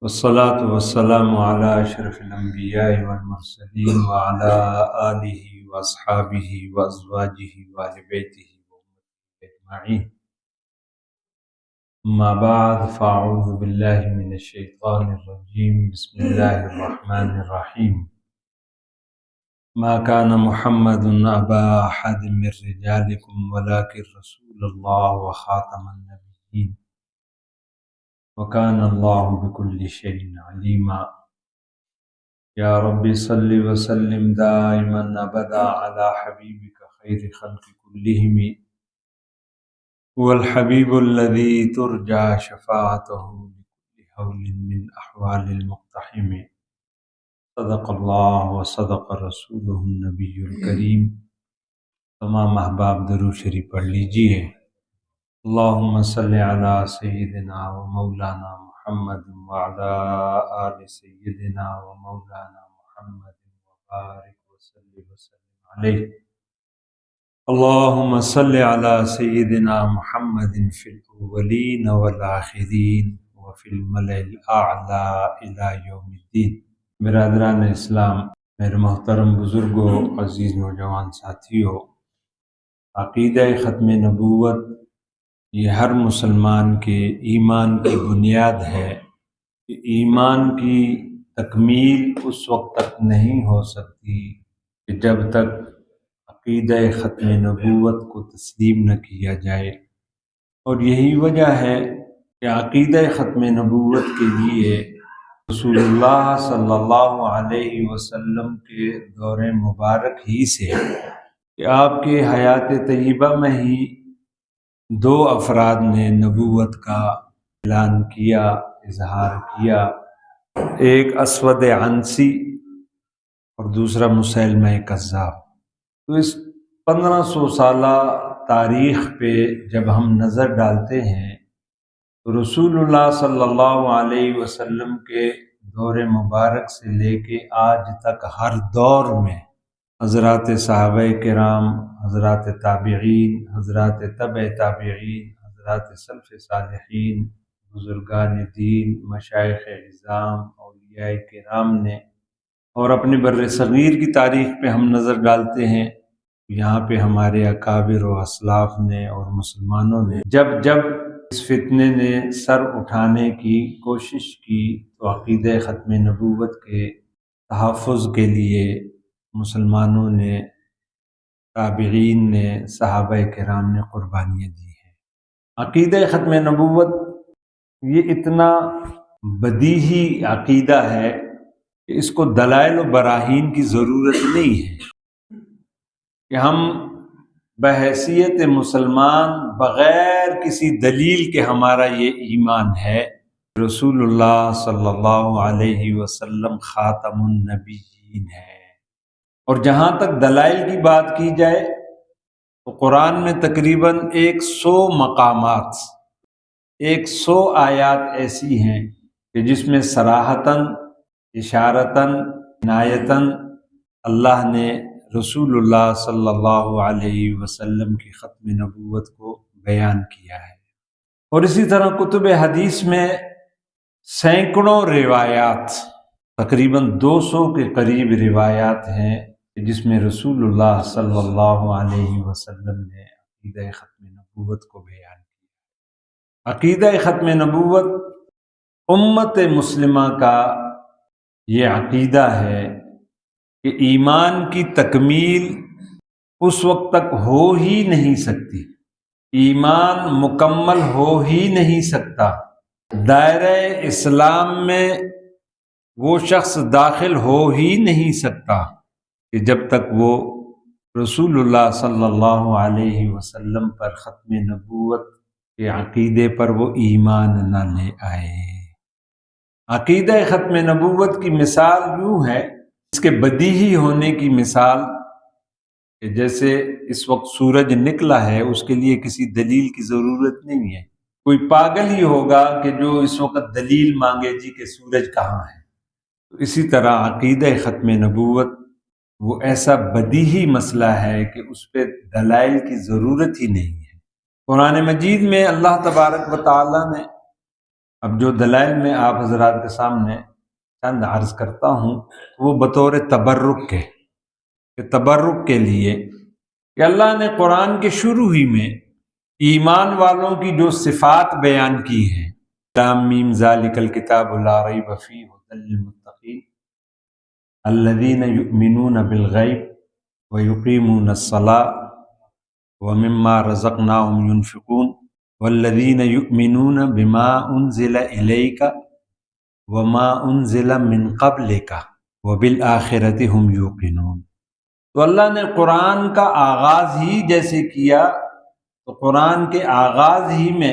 والصلاة والسلام على أشرف الأنبياء والمرسلين وعلى آله وأصحابه وأزواجه وآل بيته أجمعين. أما بعد فأعوذ بالله من الشيطان الرجيم. بسم الله الرحمن الرحيم. ما كان محمد أبا أحد من رجالكم ولكن رسول الله وخاتم النبيين وكان الله بكل شيء عليما. یا رب صل وسلم دائما ابدا على حبیبک خیر خلق كلهم هو الحبیب الذي ترجى شفاعته لكل حول من احوال المقتحم. صدق اللہ وصدق رسوله النبی الکریم. تمام احباب درود شریف پڑھ لیجئے. اللہم صل علی سیدنا و مولانا محمد وعلی آل سیدنا و مولانا محمد وبارک وسلم علیہ. اللہم صل علی سیدنا محمد فی الاولین والآخرین وفی الملأ الاعلی الی یوم الدین. برادران اسلام، میرے محترم بزرگوں، عزیز نوجوان ساتھیوں، عقیدہ ختم نبوت یہ ہر مسلمان کے ایمان کی بنیاد ہے. کہ ایمان کی تکمیل اس وقت تک نہیں ہو سکتی کہ جب تک عقیدہ ختم نبوت کو تسلیم نہ کیا جائے. اور یہی وجہ ہے کہ عقیدہ ختم نبوت کے لیے رسول اللہ صلی اللہ علیہ وسلم کے دور مبارک ہی سے کہ آپ کے حیات طیبہ میں ہی دو افراد نے نبوت کا اعلان کیا، اظہار کیا. ایک اسود عنسی اور دوسرا مسیلمہ کذاب. تو اس 1500 سالہ تاریخ پہ جب ہم نظر ڈالتے ہیں تو رسول اللہ صلی اللہ علیہ وسلم کے دور مبارک سے لے کے آج تک ہر دور میں حضرات صحابہ کرام، حضرات تابعین، حضرات تبع تابعین، حضرات سلف صالحین، بزرگان دین، مشائخ اعظام، اولیاء کرام نے، اور اپنے بر صغیر کی تاریخ پہ ہم نظر ڈالتے ہیں، یہاں پہ ہمارے اکابر و اسلاف نے اور مسلمانوں نے جب جب اس فتنے نے سر اٹھانے کی کوشش کی تو عقیدہ ختم نبوت کے تحفظ کے لیے مسلمانوں نے، تابعین نے، صحابہ کرام نے قربانیاں دی ہیں. عقیدہ ختم نبوت یہ اتنا بدیہی عقیدہ ہے کہ اس کو دلائل و براہین کی ضرورت نہیں ہے کہ ہم بحیثیت مسلمان بغیر کسی دلیل کے ہمارا یہ ایمان ہے رسول اللہ صلی اللہ علیہ وسلم خاتم النبیین ہے. اور جہاں تک دلائل کی بات کی جائے تو قرآن میں تقریباً 100 مقامات، 100 آیات ایسی ہیں کہ جس میں صراحتاً، اشارتاً، عنایتاً اللہ نے رسول اللہ صلی اللہ علیہ وسلم کی ختم نبوت کو بیان کیا ہے. اور اسی طرح کتب حدیث میں سینکڑوں روایات، تقریباً 200 کے قریب روایات ہیں جس میں رسول اللہ صلی اللہ علیہ وسلم نے عقیدہ ختم نبوت کو بیان کیا. عقیدہ ختم نبوت امت مسلمہ کا یہ عقیدہ ہے کہ ایمان کی تکمیل اس وقت تک ہو ہی نہیں سکتی، ایمان مکمل ہو ہی نہیں سکتا، دائرہ اسلام میں وہ شخص داخل ہو ہی نہیں سکتا کہ جب تک وہ رسول اللہ صلی اللہ علیہ وسلم پر ختم نبوت کے عقیدے پر وہ ایمان نہ لے آئے. عقیدہ ختم نبوت کی مثال یوں ہے، اس کے بدیہی ہونے کی مثال کہ جیسے اس وقت سورج نکلا ہے، اس کے لیے کسی دلیل کی ضرورت نہیں ہے. کوئی پاگل ہی ہوگا کہ جو اس وقت دلیل مانگے جی کہ سورج کہاں ہے. تو اسی طرح عقیدہ ختم نبوت وہ ایسا بدیہی مسئلہ ہے کہ اس پہ دلائل کی ضرورت ہی نہیں ہے. قرآن مجید میں اللہ تبارک و تعالیٰ نے اب جو دلائل میں آپ حضرات کے سامنے چند عرض کرتا ہوں وہ بطور تبرک کے لیے کہ اللہ نے قرآن کے شروع ہی میں ایمان والوں کی جو صفات بیان کی ہیں، لام میم ذالک الکتاب لا ریب فیہ ھدی للمتقین الذین یؤمنون بالغیب ویقیمون الصلاۃ ومما رزقناہم ینفقون والذین یؤمنون بما انزل الیک وما انزل من قبلک وبالآخرۃ ھم یوقنون۔ تو اللہ نے قرآن کا آغاز ہی جیسے کیا تو قرآن کے آغاز ہی میں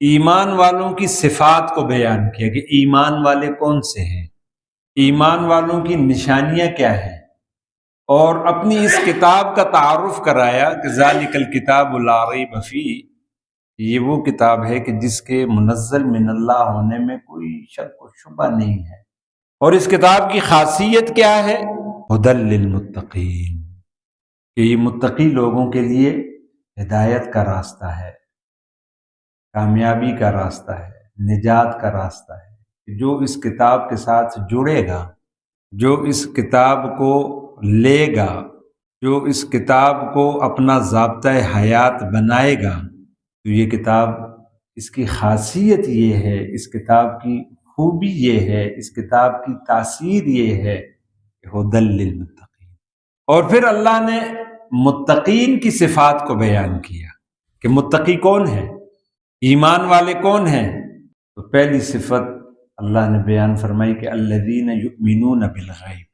ایمان والوں کی صفات کو بیان کیا کہ ایمان والے کون سے ہیں، ایمان والوں کی نشانیاں کیا ہیں، اور اپنی اس کتاب کا تعارف کرایا کہ ذالک الکتاب لا ریب فیہ، یہ وہ کتاب ہے کہ جس کے منزل من اللہ ہونے میں کوئی شک و شبہ نہیں ہے، اور اس کتاب کی خاصیت کیا ہے؟ ھدی للمتقین، کہ یہ متقی لوگوں کے لیے ہدایت کا راستہ ہے، کامیابی کا راستہ ہے، نجات کا راستہ ہے۔ جو اس کتاب کے ساتھ جڑے گا، جو اس کتاب کو لے گا، جو اس کتاب کو اپنا ضابطۂ حیات بنائے گا، تو یہ کتاب، اس کی خاصیت یہ ہے، اس کتاب کی خوبی یہ ہے، اس کتاب کی تاثیر یہ ہے کہ ھدی للمتقین۔ اور پھر اللہ نے متقین کی صفات کو بیان کیا کہ متقی کون ہے، ایمان والے کون ہیں۔ تو پہلی صفت اللہ نے بیان فرمائی کہ الذین یؤمنون بالغیب،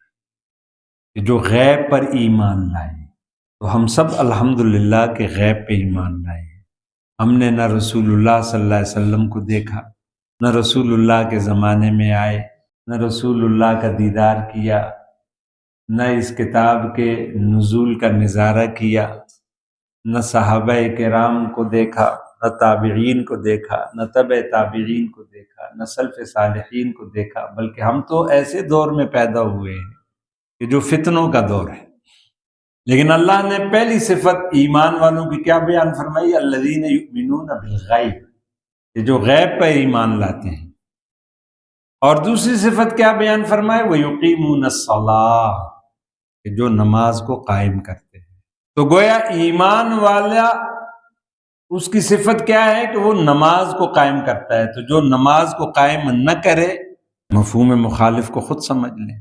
کہ جو غیب پر ایمان لائے۔ تو ہم سب الحمدللہ کہ غیب پہ ایمان لائے ہیں۔ ہم نے نہ رسول اللہ صلی اللہ علیہ وسلم کو دیکھا، نہ رسول اللہ کے زمانے میں آئے، نہ رسول اللہ کا دیدار کیا، نہ اس کتاب کے نزول کا نظارہ کیا، نہ صحابہ کرام کو دیکھا، نہ تابعین کو دیکھا، نہ تبع تابعین کو دیکھا، نہ سلف صالحین کو دیکھا، بلکہ ہم تو ایسے دور میں پیدا ہوئے ہیں کہ جو فتنوں کا دور ہے۔ لیکن اللہ نے پہلی صفت ایمان والوں کی کیا بیان فرمائی؟ الذین یؤمنون بالغیب، کہ جو غیب پر ایمان لاتے ہیں۔ اور دوسری صفت کیا بیان فرمائے؟ وَيُقِيمُونَ الصَّلَاةَ، کہ جو نماز کو قائم کرتے ہیں۔ تو گویا ایمان والا، اس کی صفت کیا ہے کہ وہ نماز کو قائم کرتا ہے۔ تو جو نماز کو قائم نہ کرے، مفہوم مخالف کو خود سمجھ لیں۔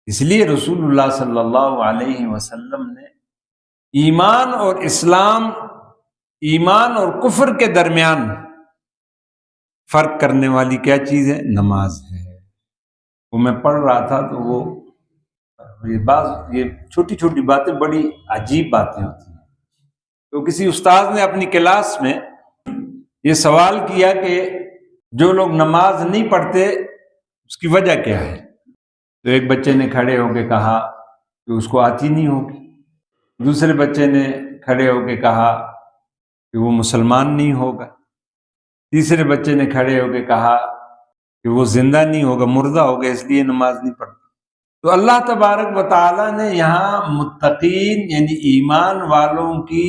اس لیے رسول اللہ صلی اللہ علیہ وسلم نے ایمان اور اسلام، ایمان اور کفر کے درمیان فرق کرنے والی کیا چیز ہے؟ نماز ہے۔ وہ میں پڑھ رہا تھا تو وہ یہ چھوٹی چھوٹی باتیں بڑی عجیب باتیں ہوتی ہیں۔ تو کسی استاد نے اپنی کلاس میں یہ سوال کیا کہ جو لوگ نماز نہیں پڑھتے اس کی وجہ کیا ہے؟ تو ایک بچے نے کھڑے ہو کے کہا کہ اس کو آتی نہیں ہوگی، دوسرے بچے نے کھڑے ہو کے کہا کہ وہ مسلمان نہیں ہوگا، تیسرے بچے نے کھڑے ہو کے کہا کہ وہ زندہ نہیں ہوگا، مردہ ہوگا، اس لیے نماز نہیں پڑھتا۔ تو اللہ تبارک و تعالیٰ نے یہاں متقین یعنی ایمان والوں کی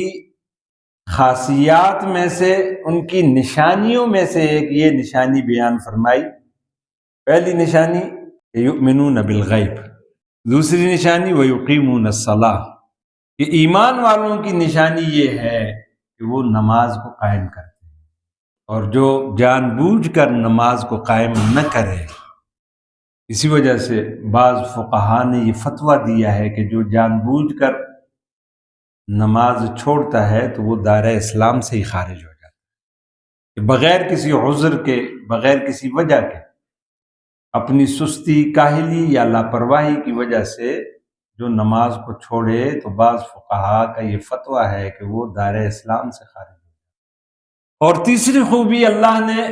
خاصیات میں سے، ان کی نشانیوں میں سے ایک یہ نشانی بیان فرمائی۔ پہلی نشانی یؤمنون بالغیب، دوسری نشانی ویقیمون الصلاۃ، کہ ایمان والوں کی نشانی یہ ہے کہ وہ نماز کو قائم کرتے ہیں، اور جو جان بوجھ کر نماز کو قائم نہ کرے، اسی وجہ سے بعض فقہا نے یہ فتویٰ دیا ہے کہ جو جان بوجھ کر نماز چھوڑتا ہے تو وہ دائرہ اسلام سے ہی خارج ہو جاتا ہے، کہ بغیر کسی عذر کے، بغیر کسی وجہ کے، اپنی سستی، کاہلی یا لاپرواہی کی وجہ سے جو نماز کو چھوڑے تو بعض فقہا کا یہ فتویٰ ہے کہ وہ دائرہ اسلام سے خارج ہو جاتا ہے۔ اور تیسری خوبی اللہ نے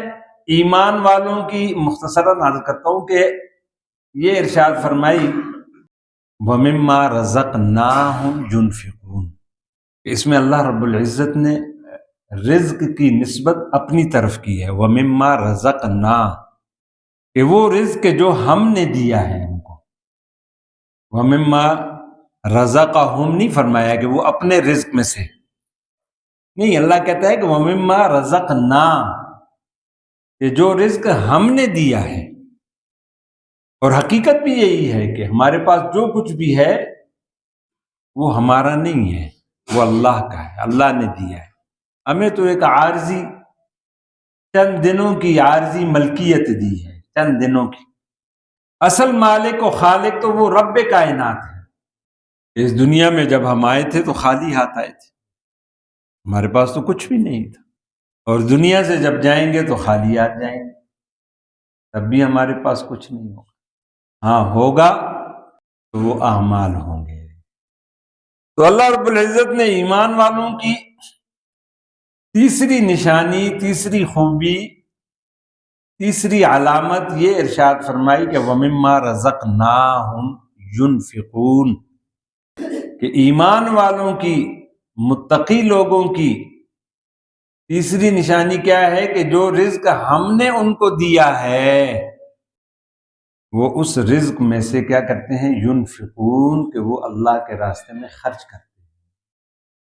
ایمان والوں کی مختصراً عرض کرتا ہوں کہ یہ ارشاد فرمائی وَمِمَّا رَزَقْنَاهُمْ يُنْفِقُونَ، اس میں اللہ رب العزت نے رزق کی نسبت اپنی طرف کی ہے، وَمِمَّا رَزَقْنَا، کہ وہ رزق جو ہم نے دیا ہے ان کو، وَمِمَّا رَزَقَهُمْ نہیں فرمایا کہ وہ اپنے رزق میں سے نہیں، اللہ کہتا ہے کہ وَمِمَّا رَزَقْنَا، کہ جو رزق ہم نے دیا ہے، اور حقیقت بھی یہی ہے کہ ہمارے پاس جو کچھ بھی ہے وہ ہمارا نہیں ہے، وہ اللہ کا ہے، اللہ نے دیا ہے ہمیں۔ تو ایک عارضی چند دنوں کی عارضی ملکیت دی ہے، چند دنوں کی۔ اصل مالک و خالق تو وہ رب کائنات ہے۔ اس دنیا میں جب ہم آئے تھے تو خالی ہاتھ آئے تھے، ہمارے پاس تو کچھ بھی نہیں تھا، اور دنیا سے جب جائیں گے تو خالی ہاتھ جائیں گے، تب بھی ہمارے پاس کچھ نہیں ہوگا۔ ہاں ہوگا تو وہ اعمال ہوں گے۔ تو اللہ رب العزت نے ایمان والوں کی تیسری نشانی، تیسری خوبی، تیسری علامت یہ ارشاد فرمائی کہ وَمِمَّا رَزَقْنَاهُمْ يُنْفِقُونَ، کہ ایمان والوں کی، متقی لوگوں کی تیسری نشانی کیا ہے کہ جو رزق ہم نے ان کو دیا ہے وہ اس رزق میں سے کیا کرتے ہیں، ينفقون، کہ وہ اللہ کے راستے میں خرچ کرتے ہیں۔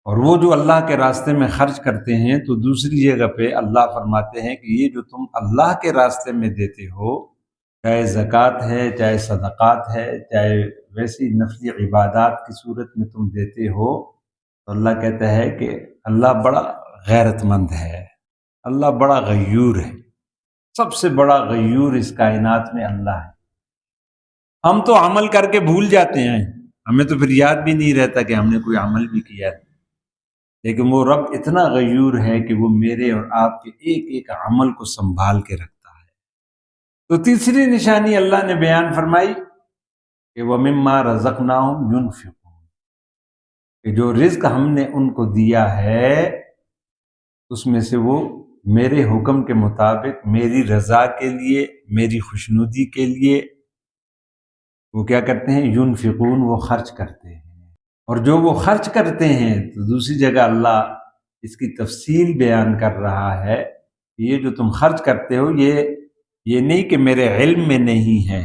اور وہ جو اللہ کے راستے میں خرچ کرتے ہیں تو دوسری جگہ پہ اللہ فرماتے ہیں کہ یہ جو تم اللہ کے راستے میں دیتے ہو، چاہے زکوٰۃ ہے، چاہے صدقات ہے، چاہے ویسی نفلی عبادات کی صورت میں تم دیتے ہو، تو اللہ کہتا ہے کہ اللہ بڑا غیرت مند ہے، اللہ بڑا غیور ہے، سب سے بڑا غیور اس کائنات میں اللہ ہے۔ ہم تو عمل کر کے بھول جاتے ہیں، ہمیں تو پھر یاد بھی نہیں رہتا کہ ہم نے کوئی عمل بھی کیا ہے، لیکن وہ رب اتنا غیور ہے کہ وہ میرے اور آپ کے ایک ایک عمل کو سنبھال کے رکھتا ہے۔ تو تیسری نشانی اللہ نے بیان فرمائی کہ وَمِمَّا رَزَقْنَاهُمْ يُنْفِقُونَ، کہ جو رزق ہم نے ان کو دیا ہے اس میں سے وہ میرے حکم کے مطابق، میری رضا کے لیے، میری خوشنودی کے لیے وہ کیا کرتے ہیں، ينفقون، وہ خرچ کرتے ہیں۔ اور جو وہ خرچ کرتے ہیں تو دوسری جگہ اللہ اس کی تفصیل بیان کر رہا ہے کہ یہ جو تم خرچ کرتے ہو یہ نہیں کہ میرے علم میں نہیں ہے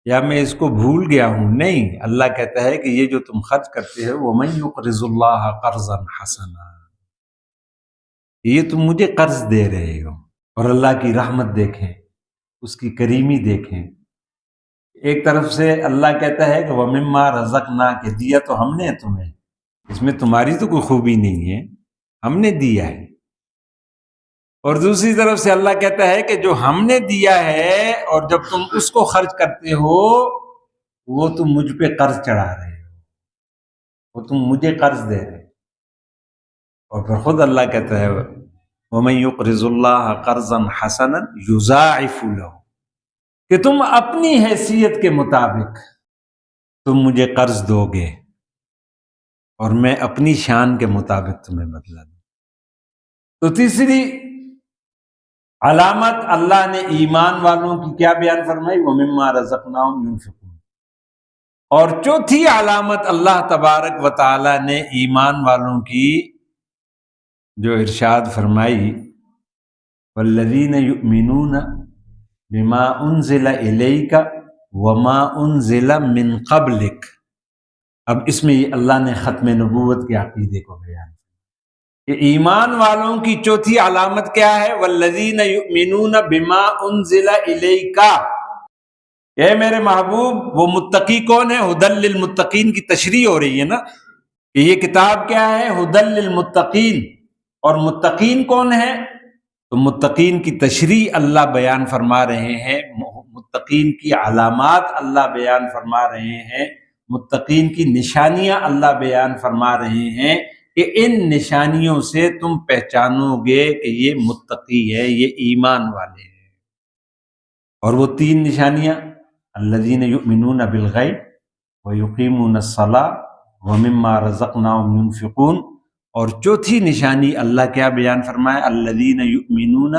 یا میں اس کو بھول گیا ہوں، نہیں، اللہ کہتا ہے کہ یہ جو تم خرچ کرتے ہو وَمَن يُقْرِضُ اللَّهَ قَرْضًا حَسَنًا، یہ تم مجھے قرض دے رہے ہو۔ اور اللہ کی رحمت دیکھیں، اس کی کریمی دیکھیں۔ ایک طرف سے اللہ کہتا ہے کہ وَمِمَّا رَزَقْنَا، کہ دیا تو ہم نے تمہیں، اس میں تمہاری تو کوئی خوبی نہیں ہے، ہم نے دیا ہے۔ اور دوسری طرف سے اللہ کہتا ہے کہ جو ہم نے دیا ہے اور جب تم اس کو خرچ کرتے ہو وہ تم مجھ پہ قرض چڑھا رہے ہو، وہ تم مجھے قرض دے رہے ہو۔ اور پھر خود اللہ کہتا ہے وَمَن يُقْرِضُ اللَّهَ قَرْضًا حَسَنًا يُضَاعِفُ لَهُ، کہ تم اپنی حیثیت کے مطابق تم مجھے قرض دو گے اور میں اپنی شان کے مطابق تمہیں بدلا دوں۔ تو تیسری علامت اللہ نے ایمان والوں کی کیا بیان فرمائی، وَمِمَّا رَزَقْنَاهُمْ يُنْفِقُونَ۔ اور چوتھی علامت اللہ تبارک و تعالی نے ایمان والوں کی جو ارشاد فرمائی، وَالَّذِينَ يُؤْمِنُونَ بِمَا أُنزِلَ إِلَيْكَ وَمَا أُنزِلَ مِن قَبْلِكَ۔ اب اس میں اللہ نے ختم نبوت کے عقیدے کو بیان کہ ایمان والوں کی چوتھی علامت کیا ہے، وَالَّذِينَ يُؤْمِنُونَ بِمَا أُنزِلَ إِلَيْكَ۔ اے میرے محبوب، وہ متقی کون ہے؟ ھدی للمتقین کی تشریح ہو رہی ہے نا، کہ یہ کتاب کیا ہے، ھدی للمتقین۔ اور متقین کون ہے؟ تو متقین کی تشریح اللہ بیان فرما رہے ہیں، متقین کی علامات اللہ بیان فرما رہے ہیں، متقین کی نشانیاں اللہ بیان فرما رہے ہیں کہ ان نشانیوں سے تم پہچانو گے کہ یہ متقی ہے، یہ ایمان والے ہیں۔ اور وہ تین نشانیاں، الذین یؤمنون بالغیب ویقیمون الصلاۃ ومما رزقناہم ینفقون۔ اور چوتھی نشانی اللہ کیا بیان فرمایا، الذین یؤمنون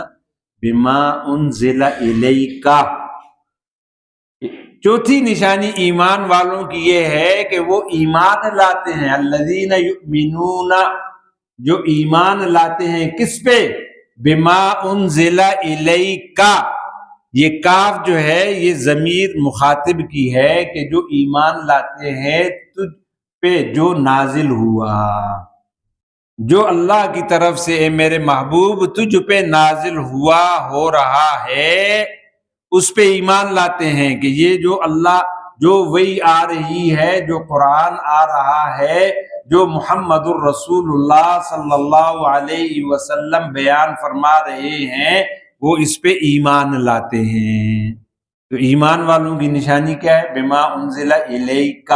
بما انزل الیک۔ چوتھی نشانی ایمان والوں کی یہ ہے کہ وہ ایمان لاتے ہیں، الذین یؤمنون، جو ایمان لاتے ہیں کس پہ، بما انزل الیک۔ یہ کاف جو ہے یہ ضمیر مخاطب کی ہے کہ جو ایمان لاتے ہیں تجھ پہ جو نازل ہوا، جو اللہ کی طرف سے اے میرے محبوب تجھ پہ نازل ہوا ہو رہا ہے اس پہ ایمان لاتے ہیں کہ یہ جو اللہ جو وحی آ رہی ہے، جو قرآن آ رہا ہے، جو محمد الرسول اللہ صلی اللہ علیہ وسلم بیان فرما رہے ہیں، وہ اس پہ ایمان لاتے ہیں۔ تو ایمان والوں کی نشانی کیا ہے؟ بما انزل الیک،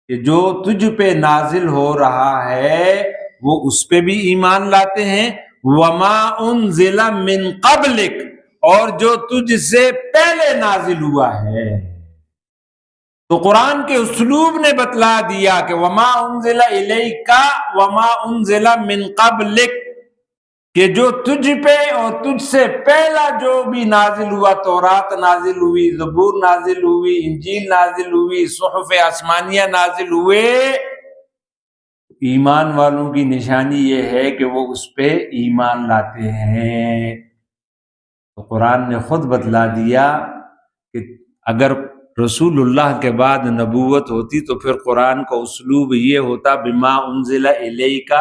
کہ جو تجھ پہ نازل ہو رہا ہے وہ اس پہ بھی ایمان لاتے ہیں، وما انزل من قبلک، اور جو تجھ سے پہلے نازل ہوا ہے۔ تو قرآن کے اسلوب نے بتلا دیا کہ وما انزل الیک وما انزل من قبلک، کہ جو تجھ پہ اور تجھ سے پہلا جو بھی نازل ہوا، تورات نازل ہوئی، زبور نازل ہوئی، انجیل نازل ہوئی، صحف آسمانیہ نازل ہوئے، ایمان والوں کی نشانی یہ ہے کہ وہ اس پہ ایمان لاتے ہیں۔ تو قرآن نے خود بتلا دیا کہ اگر رسول اللہ کے بعد نبوت ہوتی تو پھر قرآن کا اسلوب یہ ہوتا بما انزل الیک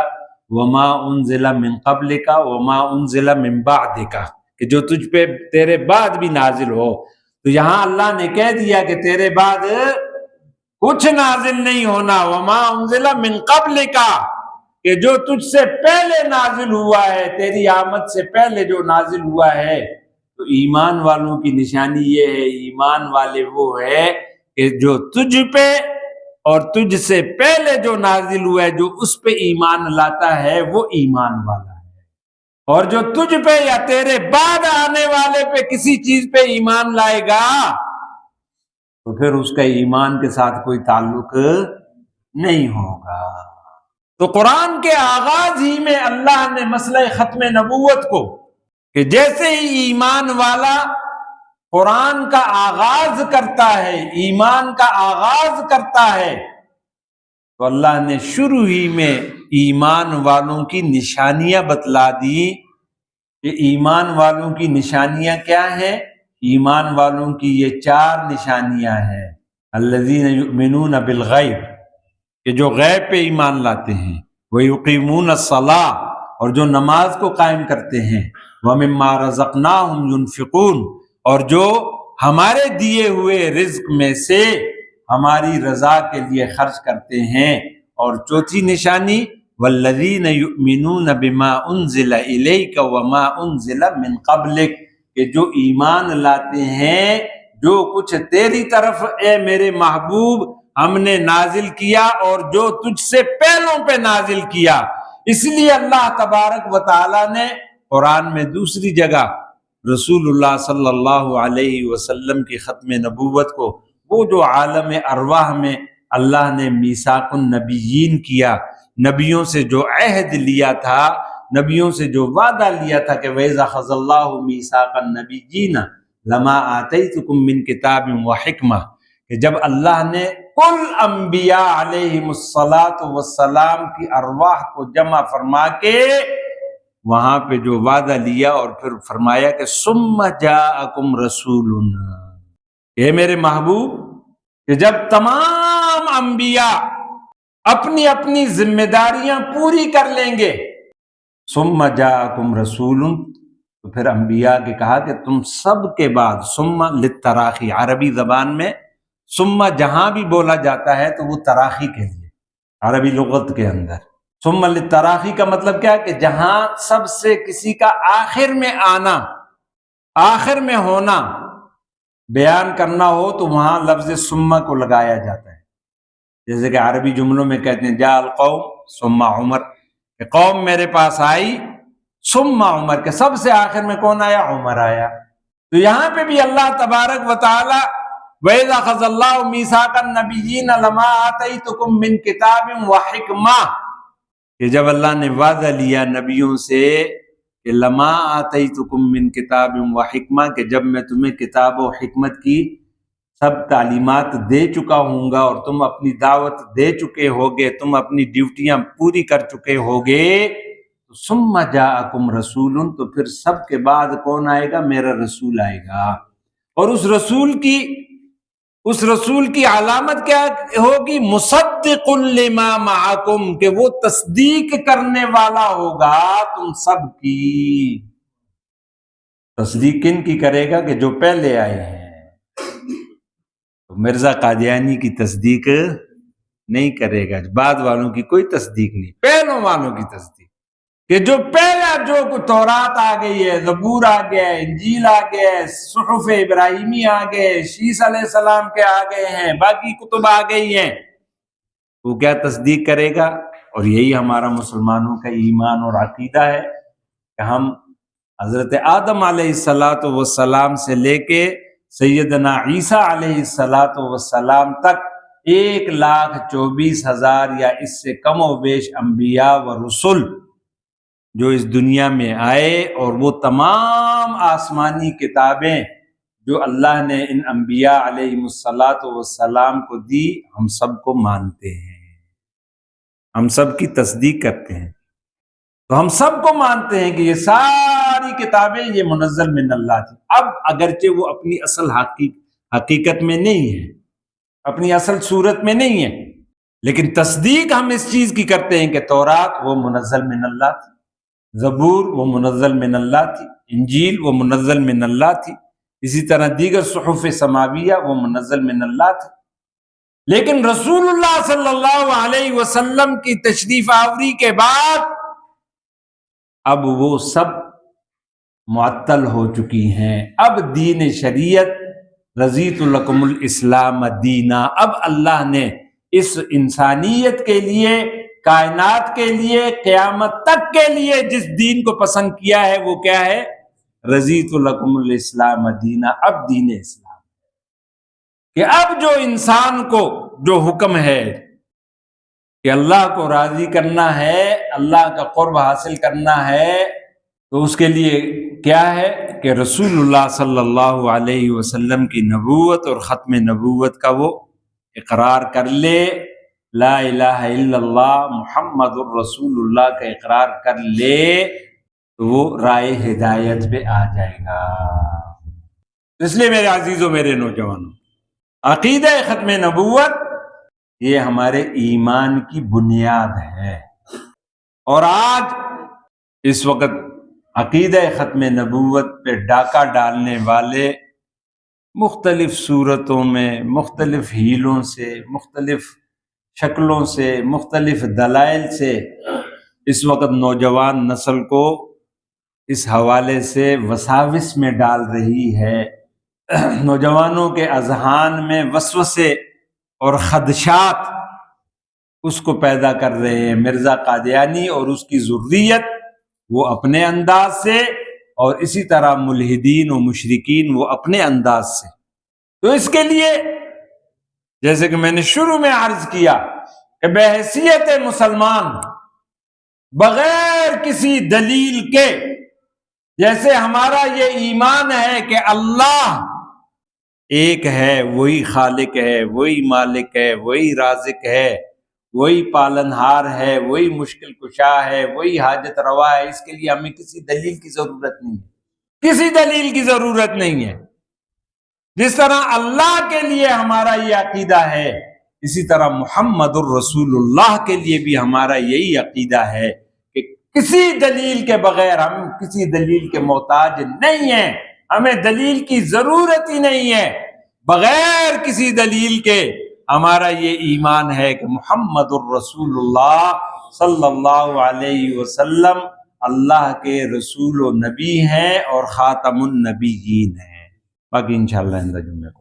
وما انزل من قبلک وما انزل من بعدک، کہ جو تجھ پہ تیرے بعد بھی نازل ہو۔ تو یہاں اللہ نے کہہ دیا کہ تیرے بعد کچھ نازل نہیں ہونا، وما انزل من قبلک، کہ جو تجھ سے پہلے نازل ہوا ہے، تیری آمد سے پہلے جو نازل ہوا ہے۔ تو ایمان والوں کی نشانی یہ ہے، ایمان والے وہ ہے کہ جو تجھ پہ اور تجھ سے پہلے جو نازل ہوا ہے، جو اس پہ ایمان لاتا ہے وہ ایمان والا ہے، اور جو تجھ پہ یا تیرے بعد آنے والے پہ کسی چیز پہ ایمان لائے گا تو پھر اس کا ایمان کے ساتھ کوئی تعلق نہیں ہوگا۔ تو قرآن کے آغاز ہی میں اللہ نے مسئلہ ختم نبوت کو، کہ جیسے ہی ایمان والا قرآن کا آغاز کرتا ہے، ایمان کا آغاز کرتا ہے، تو اللہ نے شروع ہی میں ایمان والوں کی نشانیاں بتلا دی کہ ایمان والوں کی نشانیاں کیا ہیں۔ ایمان والوں کی یہ 4 نشانیاں ہیں۔ الذین یؤمنون بالغیب، کہ جو غیب پہ ایمان لاتے ہیں، ویقیمون الصلاۃ، اور جو نماز کو قائم کرتے ہیں، ومما رزقناہم ینفقون، اور جو ہمارے دیے ہوئے رزق میں سے ہماری رضا کے لیے خرچ کرتے ہیں۔ اور چوتھی نشانی والذین یؤمنون بما انزل الیک وما انزل من قبلک، کہ جو ایمان لاتے ہیں جو کچھ تیری طرف اے میرے محبوب ہم نے نازل کیا اور جو تجھ سے پہلوں پہ نازل کیا۔ اس لیے اللہ تبارک و تعالی نے قرآن میں دوسری جگہ رسول اللہ صلی اللہ علیہ وسلم کی ختم نبوت کو، وہ جو عالم ارواح میں اللہ نے میثاق النبیین کیا، نبیوں سے جو عہد لیا تھا، نبیوں سے جو وعدہ لیا تھا کہ وَإِذَا أَخَذَ اللَّهُ مِيثَاقَ النَّبِيِّينَ لَمَا آتَيْتُكُم مِّن كِتَابٍ وَحِکْمَةٍ، کہ جب اللہ نے کل انبیاء علیہم الصلاۃ والسلام کی ارواح کو جمع فرما کے وہاں پہ جو وعدہ لیا اور پھر فرمایا کہ ثم جاءکم رسول، اے میرے محبوب، کہ جب تمام انبیاء اپنی اپنی ذمہ داریاں پوری کر لیں گے، ثم جاءکم رسول، تو پھر انبیاء کے کہا کہ تم سب کے بعد، ثم للتراخی، عربی زبان میں ثم جہاں بھی بولا جاتا ہے تو وہ تراخی کے لیے، عربی لغت کے اندر ثم للتراخی کا مطلب کیا ہے کہ جہاں سب سے کسی کا آخر میں آنا، آخر میں ہونا بیان کرنا ہو تو وہاں لفظ ثم کو لگایا جاتا ہے۔ جیسے کہ عربی جملوں میں کہتے ہیں جاء القوم ثم عمر، کہ قوم میرے پاس آئی ثم عمر، کہ سب سے آخر میں کون آیا؟ عمر آیا۔ تو یہاں پہ بھی اللہ تبارک و تعالی وَإِذَا أَخَذَ اللَّهُ مِيثَاقَ النَّبِيِّينَ لَمَا آتَيْتُكُم مِّن كِتَابٍ وَحِکْمَةٍ، کہ جب اللہ نے وعدہ لیا نبیوں سے کہ لما آتیتکم من کتاب و حکمہ، کہ جب میں تمہیں کتاب و حکمت کی سب تعلیمات دے چکا ہوں گا اور تم اپنی دعوت دے چکے ہوگے، تم اپنی ڈیوٹیاں پوری کر چکے ہوگے، تو ثم جاءکم رسول، تو پھر سب کے بعد کون آئے گا؟ میرا رسول آئے گا، اور اس رسول کی اس رسول کی علامت کیا ہوگی؟ مصدق لما معکم، کہ وہ تصدیق کرنے والا ہوگا تم سب کی۔ تصدیق کن کی کرے گا؟ کہ جو پہلے آئے ہیں۔ تو مرزا قادیانی کی تصدیق نہیں کرے گا، بعد والوں کی کوئی تصدیق نہیں، پہلوں والوں کی تصدیق، کہ جو پہلا جو تورات آ گئی ہے، زبور آ گیا ہے، انجیل آ گیا ہے، صحف ابراہیمی آ گئے، شیس علیہ السلام کے آ گئے ہیں، باقی کتب آ گئی ہیں، وہ کیا تصدیق کرے گا؟ اور یہی ہمارا مسلمانوں کا ایمان اور عقیدہ ہے کہ ہم حضرت آدم علیہ السلام سے لے کے سیدنا عیسیٰ علیہ السلام تک 1,24,000 یا اس سے کم و بیش انبیاء و رسول جو اس دنیا میں آئے، اور وہ تمام آسمانی کتابیں جو اللہ نے ان انبیاء علیہ السلام کو دی، ہم سب کو مانتے ہیں، ہم سب کی تصدیق کرتے ہیں۔ تو ہم سب کو مانتے ہیں کہ یہ ساری کتابیں یہ منزل من اللہ تھی۔ اب اگرچہ وہ اپنی اصل حقیقت میں نہیں ہے، اپنی اصل صورت میں نہیں ہے، لیکن تصدیق ہم اس چیز کی کرتے ہیں کہ تورات وہ منزل من اللہ تھی، زبور وہ منزل من اللہ تھی، انجیل وہ منزل من اللہ تھی، اسی طرح دیگر صحف سماویہ وہ منزل من اللہ تھی۔ لیکن رسول اللہ صلی اللہ علیہ وسلم کی تشریف آوری کے بعد اب وہ سب معطل ہو چکی ہیں۔ اب دین شریعت رضیت لکم الاسلام دینا، اب اللہ نے اس انسانیت کے لیے، کائنات کے لیے، قیامت تک کے لیے جس دین کو پسند کیا ہے وہ کیا ہے؟ رضیت لکم الاسلام دینا۔ اب دین اسلام کہ اب جو انسان کو جو حکم ہے کہ اللہ کو راضی کرنا ہے، اللہ کا قرب حاصل کرنا ہے، تو اس کے لیے کیا ہے کہ رسول اللہ صلی اللہ علیہ وسلم کی نبوت اور ختم نبوت کا وہ اقرار کر لے، لا الہ الا اللہ محمد الرسول اللہ کا اقرار کر لے، تو وہ رائے ہدایت پہ آ جائے گا۔ اس لیے میرے عزیزوں، میرے نوجوانوں، عقیدہ ختم نبوت یہ ہمارے ایمان کی بنیاد ہے۔ اور آج اس وقت عقیدہ ختم نبوت پہ ڈاکہ ڈالنے والے مختلف صورتوں میں، مختلف ہیلوں سے، مختلف شکلوں سے، مختلف دلائل سے اس وقت نوجوان نسل کو اس حوالے سے وساوس میں ڈال رہی ہے۔ نوجوانوں کے اذہان میں وسوسے اور خدشات اس کو پیدا کر رہے ہیں۔ مرزا قادیانی اور اس کی ذریت وہ اپنے انداز سے، اور اسی طرح ملحدین و مشرکین وہ اپنے انداز سے۔ تو اس کے لیے جیسے کہ میں نے شروع میں عرض کیا کہ بحیثیت مسلمان بغیر کسی دلیل کے، جیسے ہمارا یہ ایمان ہے کہ اللہ ایک ہے، وہی خالق ہے، وہی مالک ہے، وہی رازق ہے، وہی پالنہار ہے، وہی مشکل کشا ہے، وہی حاجت روا ہے، اس کے لیے ہمیں کسی دلیل کی ضرورت نہیں ہے، کسی دلیل کی ضرورت نہیں ہے۔ جس طرح اللہ کے لیے ہمارا یہ عقیدہ ہے، اسی طرح محمد الرسول اللہ کے لیے بھی ہمارا یہی عقیدہ ہے کہ کسی دلیل کے بغیر ہم کسی دلیل کے محتاج نہیں ہیں، ہمیں دلیل کی ضرورت ہی نہیں ہے۔ بغیر کسی دلیل کے ہمارا یہ ایمان ہے کہ محمد الرسول اللہ صلی اللہ علیہ وسلم اللہ کے رسول و نبی ہیں اور خاتم النبیین ہیں۔ باقی انشاءاللہ اندر جمعہ کو